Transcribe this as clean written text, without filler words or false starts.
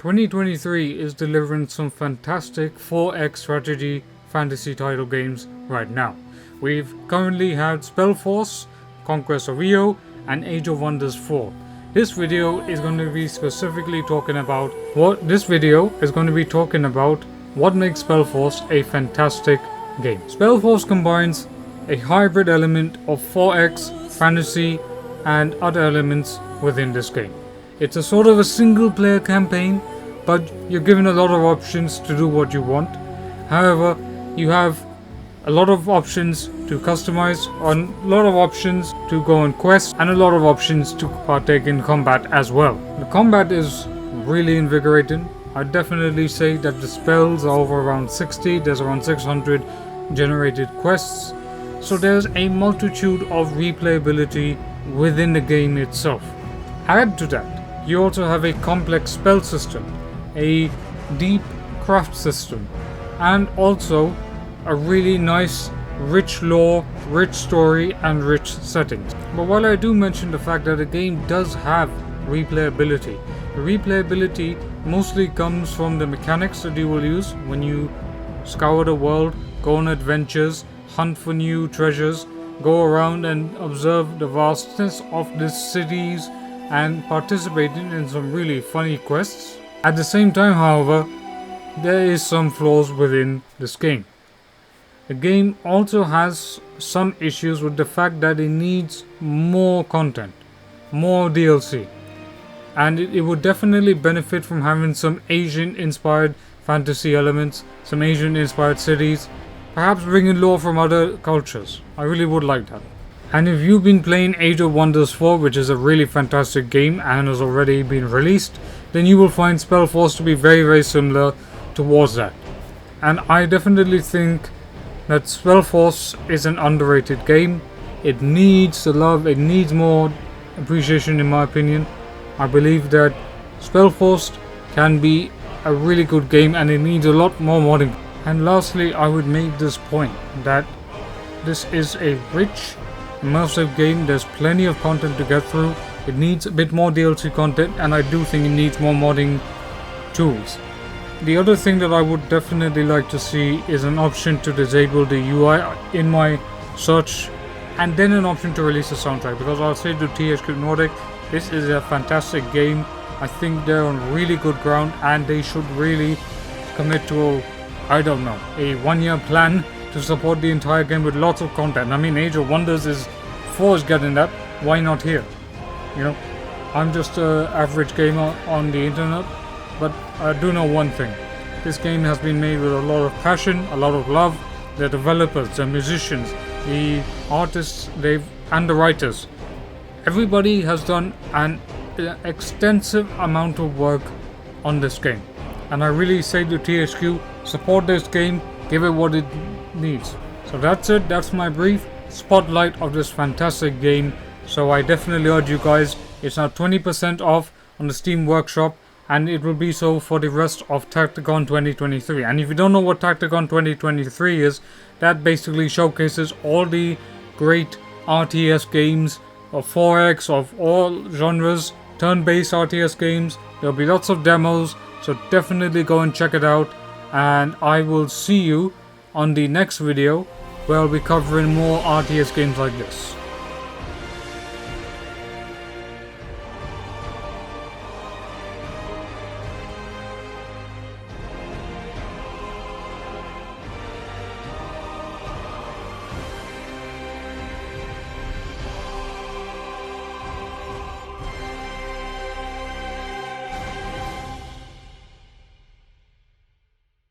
2023 is delivering some fantastic 4X strategy fantasy title games right now. We've currently had Spellforce, Conquest of Eo, and Age of Wonders 4. This video is going to be specifically talking about what makes Spellforce a fantastic game. Spellforce combines a hybrid element of 4X, fantasy, and other elements within this game. It's a sort of a single player campaign, but you're given a lot of options to do what you want. However, you have a lot of options to customize, a lot of options to go on quests, and a lot of options to partake in combat as well. The combat is really invigorating. I'd definitely say that the spells are over around 60, there's around 600 generated quests, so there's a multitude of replayability within the game itself. Add to that, you also have a complex spell system, a deep craft system, and also a really nice, rich lore, rich story, and rich settings. But while I do mention the fact that the game does have replayability, the replayability mostly comes from the mechanics that you will use when you scour the world, go on adventures, hunt for new treasures, go around and observe the vastness of the cities, and participating in some really funny quests. At the same time, however, there is some flaws within this game. The game also has some issues with the fact that it needs more content, more DLC, and it would definitely benefit from having some Asian inspired fantasy elements, some Asian inspired cities, perhaps bringing lore from other cultures. I really would like that. And if you've been playing Age of Wonders 4, which is a really fantastic game and has already been released, then you will find Spellforce to be very similar towards that. And I definitely think that Spellforce is an underrated game. It needs the love, it needs more appreciation in my opinion. I believe that Spellforce can be a really good game and it needs a lot more modding. And lastly, I would make this point that this is a rich, immersive game. There's plenty of content to get through. It needs a bit more DLC content, and I do think it needs more modding tools. The other thing that I would definitely like to see is an option to disable the UI in my search, and then an option to release a soundtrack, because I'll say to THQ Nordic, this is a fantastic game. I think they're on really good ground and they should really commit to a 1-year plan to support the entire game with lots of content. I mean, Age of Wonders 4 is getting that, why not here? You know, I'm just an average gamer on the internet, but I do know one thing. This game has been made with a lot of passion, a lot of love. The developers, the musicians, the artists, and the writers. Everybody has done an extensive amount of work on this game. And I really say to THQ, support this game, give it what it needs. So that's it, that's my brief spotlight of this fantastic game. So I definitely urge you guys, it's now 20% off on the Steam Workshop, and it will be so for the rest of Tacticon 2023. And if you don't know what Tacticon 2023 is, that basically showcases all the great RTS games of 4X of all genres, turn-based RTS games. There'll be lots of demos, so definitely go and check it out. And I will see you on the next video where I'll be covering more RTS games like this.